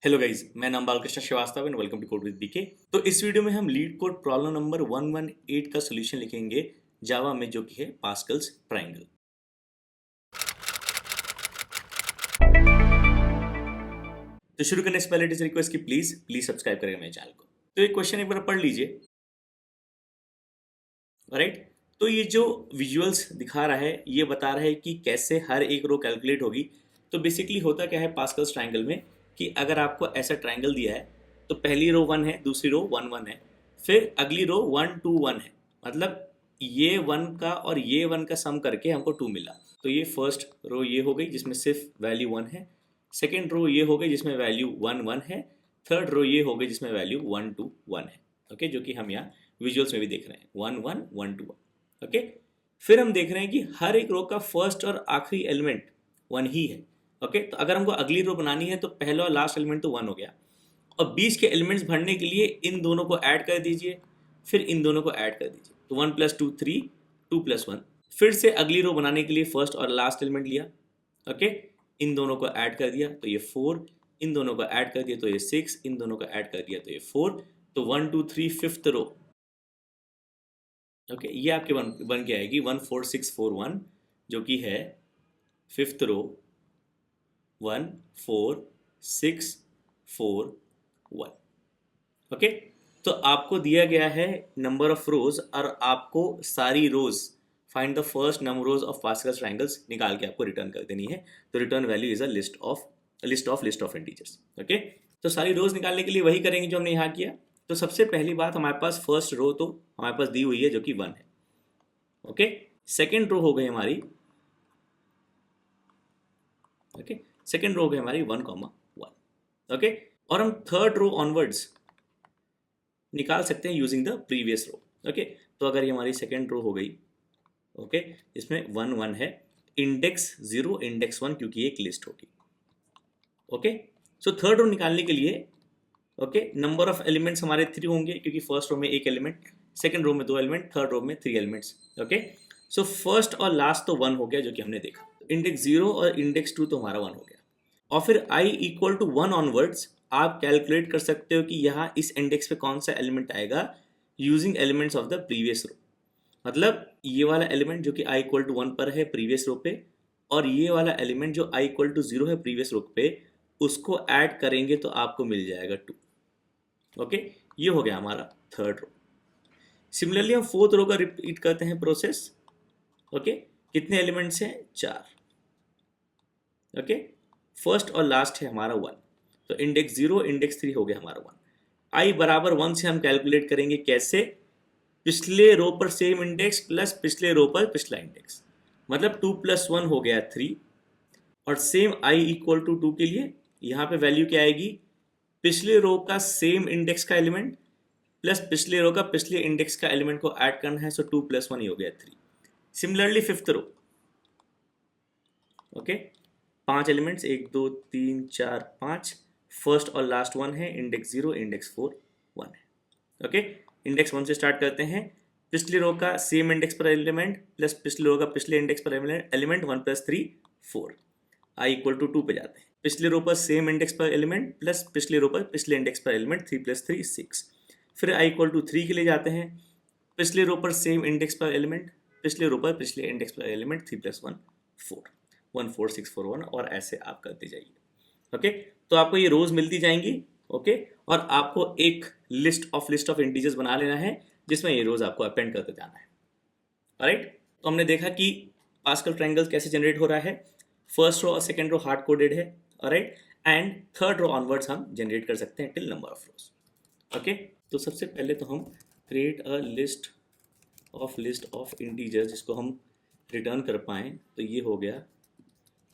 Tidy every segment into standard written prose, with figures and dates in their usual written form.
Hello guys, मैं नाम Balkrishna Srivastava and welcome to code with BK. तो इस वीडियो में हम लीड कोड प्रॉब्लम नंबर 118 का सोल्यूशन लिखेंगे जावा में, जो कि है पास्कल्स ट्रायंगल। तो शुरू करने से पहले इट इज रिक्वेस्ट कि प्लीज सब्सक्राइब करें मेरे चैनल को। तो ये क्वेश्चन एक बार पढ़ लीजिए। राइट, तो ये जो विजुअल्स दिखा रहा है ये बता रहा है कि कैसे हर एक रो कैलकुलेट होगी। तो बेसिकली होता क्या है पास्कल्स ट्रायंगल में कि अगर आपको ऐसा ट्रायंगल दिया है तो पहली रो 1 है, दूसरी रो 1 1 है, फिर अगली रो 1 2 1 है। मतलब ये 1 का और ये 1 का सम करके हमको 2 मिला। तो ये फर्स्ट रो ये हो गई जिसमें सिर्फ वैल्यू 1 है। सेकेंड रो ये हो गई जिसमें वैल्यू 1 1 है। थर्ड रो ये हो गई जिसमें वैल्यू 1 2 1 है। ओके, जो कि हम यहाँ विजुअल्स में भी देख रहे हैं 1 1 1 2 1। ओके, फिर हम देख रहे हैं कि हर एक रो का फर्स्ट और आखिरी एलिमेंट 1 ही है। ओके, तो अगर हमको अगली रो बनानी है तो पहला और लास्ट एलिमेंट तो 1 हो गया, और 20 के एलिमेंट्स भरने के लिए इन दोनों को ऐड कर दीजिए, फिर इन दोनों को ऐड कर दीजिए। तो 1 + 2 3, 2 + 1। फिर से अगली रो बनाने के लिए फर्स्ट और लास्ट एलिमेंट लिया। ओके, इन दोनों को ऐड कर दिया तो ये 4, इन दोनों को ऐड कर दिया तो ये 6, इन दोनों को ऐड कर दिया तो ये 4। तो 1 2 3 फिफ्थ रो। ओके, ये आपके बन के आएगी 1 4 6 4 1, जो कि है फिफ्थ रो 1 4 6 4 1। ओके, तो आपको दिया गया है नंबर ऑफ रोज और आपको सारी rows find the first number rows of Pascal's triangles निकाल के आपको रिटर्न कर देनी है। तो return value is a list of integers. Okay, तो सारी रोज निकालने के लिए वही करेंगे जो हमने यहाँ किया। तो सबसे पहली बात, हमारे पास फर्स्ट रो तो हमारे पास दी हुई है जो कि 1 है। ओके, सेकेंड रो हो गई हमारी, ओके, सेकेंड रो हो गई हमारी 1 1। ओके, और हम थर्ड रो ऑनवर्ड्स निकाल सकते हैं using the previous row. Okay, तो अगर ये हमारी सेकेंड रो हो गई, ओके, इसमें 1 1 है, इंडेक्स 0 इंडेक्स 1, क्योंकि एक लिस्ट होगी। ओके, सो थर्ड रो निकालने के लिए, ओके, नंबर ऑफ एलिमेंट्स हमारे 3 होंगे क्योंकि फर्स्ट रो में एक एलिमेंट, सेकेंड रो में 2 एलिमेंट, थर्ड रो में 3 एलिमेंट्स। ओके, सो फर्स्ट और लास्ट तो 1 हो गया जो कि हमने देखा। इंडेक्स 0 और इंडेक्स 2 तो हमारा 1 हो गया। और फिर i इक्वल टू 1 ऑनवर्ड्स आप कैलकुलेट कर सकते हो कि यहाँ इस इंडेक्स पे कौन सा एलिमेंट आएगा using elements of the previous row. मतलब ये वाला एलिमेंट जो कि i इक्वल टू 1 पर है प्रीवियस रो पे, और ये वाला एलिमेंट जो i इक्वल टू 0 है प्रीवियस रो पे, उसको ऐड करेंगे तो आपको मिल जाएगा 2। ओके, ये हो गया हमारा थर्ड रो। सिमिलरली हम फोर्थ रो का रिपीट करते हैं प्रोसेस। ओके, कितने एलिमेंट्स हैं? 4। ओके, फर्स्ट और लास्ट है हमारा 1, तो इंडेक्स 0 इंडेक्स 3 हो गया हमारा 1। आई बराबर 1 से हम कैलकुलेट करेंगे कैसे? पिछले रो पर सेम इंडेक्स प्लस पिछले रो पर पिछला इंडेक्स। मतलब 2 + 1 हो गया 3, और सेम आई इक्वल टू 2 के लिए यहाँ पे वैल्यू क्या आएगी? पिछले रो का सेम इंडेक्स का एलिमेंट प्लस पिछले रो का पिछले इंडेक्स का एलिमेंट को ऐड करना है, सो 2 + 1 ही हो गया 3। Similarly fifth row, okay, 5 elements 1 2 3 4 5, first और लास्ट 1 है, इंडेक्स 0 इंडेक्स 4 1 है। ओके, इंडेक्स 1 से स्टार्ट करते हैं। पिछले रो का सेम इंडेक्स पर एलिमेंट प्लस पिछले रो का पिछले इंडेक्स पर एलिमेंट 1 + 3 4, आई इक्वल टू 2 पे जाते हैं। पिछले रो पर सेम इंडेक्स पर एलिमेंट प्लस पिछले रो पर पिछले इंडेक्स पर एलिमेंट 3 + 3 6, फिर आई इक्वल टू 3 के लिए जाते हैं। पिछले रो पर सेम इंडेक्स पर एलिमेंट, पिछले रो पर पिछले इंडेक्स पर एलिमेंट 3 + 1 4, 1 4 6 4 1, और ऐसे आप करते जाइए। ओके, तो आपको ये रोज मिलती जाएंगी। ओके, और आपको एक लिस्ट ऑफ इंटीजर्स बना लेना है जिसमें ये रोज आपको अपेंड करते जाना है। राइट, तो हमने देखा कि पास्कल ट्रायंगल्स कैसे जनरेट हो रहा है। फर्स्ट रो और सेकेंड रो हार्ड कोडेड है, right, and third row onwards हम जनरेट कर सकते हैं till number of rows. Okay, तो सबसे पहले तो हम create a list of integers जिसको हम रिटर्न कर पाएँ। तो ये हो गया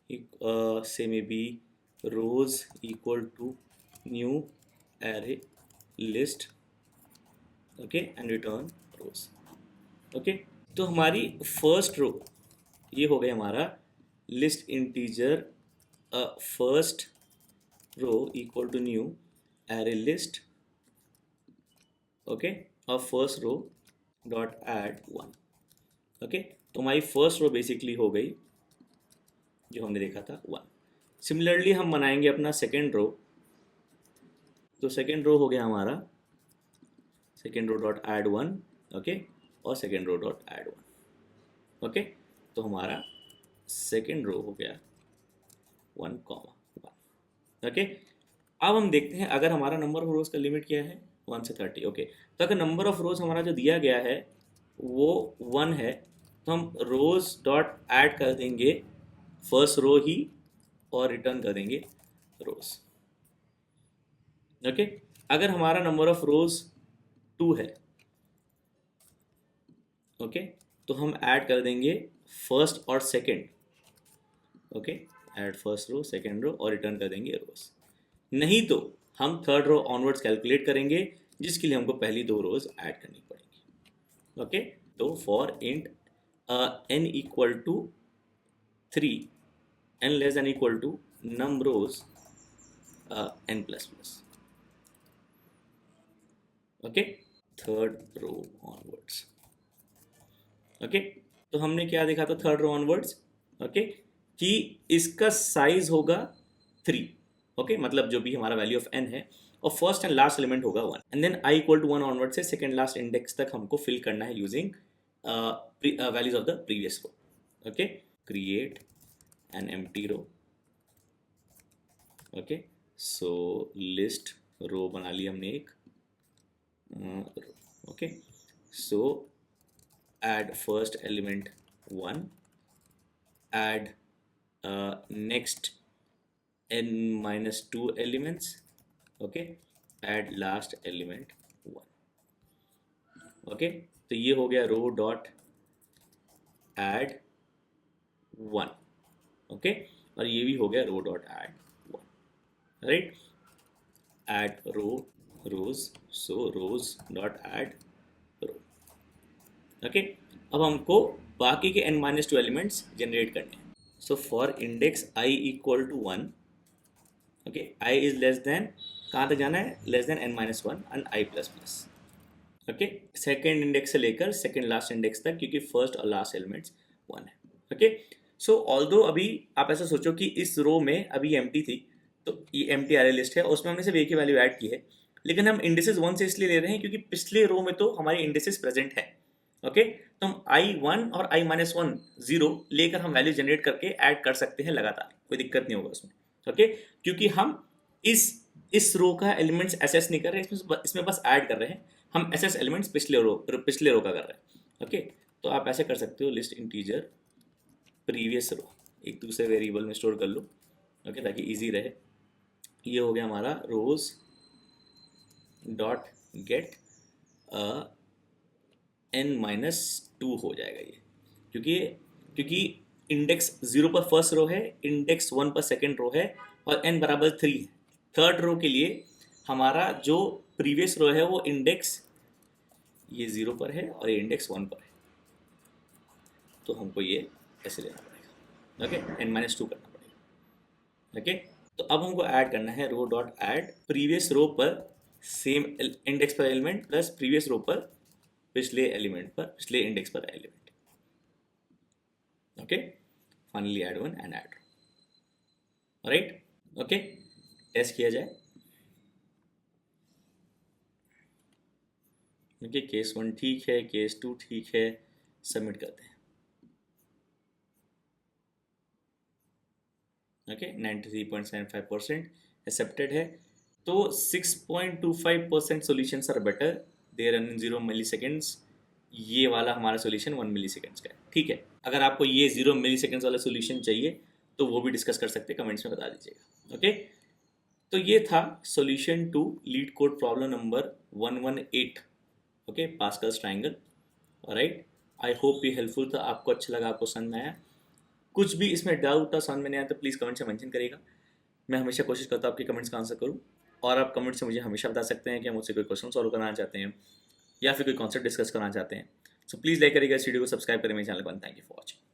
से may be rows equal to new array list, okay, and return rows. Okay, तो हमारी फर्स्ट रो ये हो गया हमारा list integer first row equal to new array list, okay, और first row dot add 1। Okay, तो हमारी फर्स्ट रो बेसिकली हो गई जो हमने देखा था 1। सिमिलरली हम बनाएंगे अपना सेकेंड रो, तो सेकेंड रो हो गया हमारा second row dot add one, okay, और second row dot add one, okay. तो हमारा सेकेंड रो हो गया 1,1, ओके। अब हम देखते हैं अगर हमारा नंबर ऑफ रोज का लिमिट क्या है 1 से 30, ओके। तो अगर नंबर ऑफ रोज हमारा जो दिया गया है वो 1 है, तो हम रोज डॉट ऐड कर देंगे फर्स्ट रो ही और रिटर्न कर देंगे रोज, ओके। अगर हमारा नंबर ऑफ रोज 2 है, ओके, तो हम ऐड कर देंगे फर्स्ट और second, okay, add first row second row और रिटर्न कर देंगे रोज। नहीं तो हम थर्ड रो ऑनवर्ड्स कैलकुलेट करेंगे, जिसके लिए हमको पहली 2 रोज ऐड करनी पड़ेंगी, ओके। तो for int n equal to 3, n less than equal to num rows n plus plus, okay, third row onwards, okay. तो हमने क्या देखा था थर्ड रो ऑनवर्ड्स, ओके, कि इसका साइज होगा 3, ओके, मतलब जो भी हमारा वैल्यू ऑफ n है, और फर्स्ट एंड लास्ट एलिमेंट होगा 1, and then i equal to 1 onward से सेकेंड लास्ट इंडेक्स तक हमको फिल करना है using values of the previous row, okay. Create an empty row, okay, so list row बना ली हमने एक, ओके। So add first element 1, add next n minus 2 elements, okay, add last element 1, okay। तो ये हो गया रो डॉट ऐड 1, ओके, और ये भी हो गया row dot add 1, right. Add row rows, so rows dot add row, okay. अब हमको बाकी के n-2 एलिमेंट्स जनरेट करने हैं। So for index i equal to 1, okay, i is less than, कहाँ तक जाना है, less than n-1 and i plus plus, okay, second index से लेकर सेकेंड लास्ट इंडेक्स तक, क्योंकि फर्स्ट और लास्ट एलिमेंट्स 1 है, ओके। सो ऑल्दो अभी आप ऐसा सोचो कि इस रो में अभी एम्प्टी थी, तो ये एम्प्टी अरे लिस्ट है, उसमें हमने सिर्फ एक ही वैल्यू ऐड की है, लेकिन हम इंडेसेस 1 से इसलिए ले रहे हैं क्योंकि पिछले रो में तो हमारे इंडेसेस प्रेजेंट है, ओके। तो हम i1 और i-1 0 लेकर हम वैल्यू जनरेट करके ऐड कर सकते हैं लगातार, कोई दिक्कत नहीं होगा उसमें, ओके, क्योंकि हम इस रो का एलिमेंट्स एसेस नहीं कर रहे, इसमें बस ऐड कर रहे हैं, हम एसेस एलिमेंट्स पिछले रो का कर रहे हैं, ओके। तो आप ऐसे कर सकते हो, लिस्ट इंटीजर प्रीवियस रो एक दूसरे वेरिएबल में स्टोर कर लो, ओके, ताकि इजी रहे। ये हो गया हमारा रोज डॉट गेट n-2 हो जाएगा ये, क्योंकि इंडेक्स 0 पर फर्स्ट रो है, इंडेक्स 1 पर सेकेंड रो है, और n बराबर 3 है। थर्ड रो के लिए हमारा जो प्रीवियस रो है वो इंडेक्स ये 0 पर है और ये इंडेक्स 1 पर है, तो हमको ये ऐसे लेना पड़ेगा, ओके, n-2 करना पड़ेगा, ओके। तो अब हमको ऐड करना है row dot add previous row पर सेम इंडेक्स पर एलिमेंट प्लस प्रीवियस रो पर पिछले एलिमेंट पर पिछले इंडेक्स पर element, okay. Finally add one and add, right, okay. Test किया जाए, ओके, केस 1 ठीक है, केस 2 ठीक है, सबमिट करते हैं, ओके। 93.75% एक्सेप्टेड है। तो 6.25% solutions are better, they run in 0 milliseconds. ये वाला हमारा सॉल्यूशन 1 मिली सेकेंड्स का है, ठीक है। अगर आपको ये 0 मिली सेकेंड्स वाला सॉल्यूशन चाहिए तो वो भी डिस्कस कर सकते हैं, कमेंट्स में बता दीजिएगा, ओके। तो ये था solution to LeetCode problem number 118, okay, Pascal's triangle, alright. I hope ये हेल्पफुल था, आपको अच्छा लगा, आपको समझ में आया। कुछ भी इसमें डाउट था, समझ में नहीं आया तो प्लीज़ कमेंट से मेंशन करिएगा। मैं हमेशा कोशिश करता हूँ आपके कमेंट्स का आंसर करूँ, और आप कमेंट से मुझे हमेशा बता सकते हैं कि मुझसे कोई क्वेश्चन सॉल्व करना चाहते हैं या फिर कोई कॉन्सेप्ट डिस्कस करना चाहते हैं। सो प्लीज़ लाइक करिएगा इस वीडियो को, सब्सक्राइब करें मेरे चैनल को। Thank you for watching.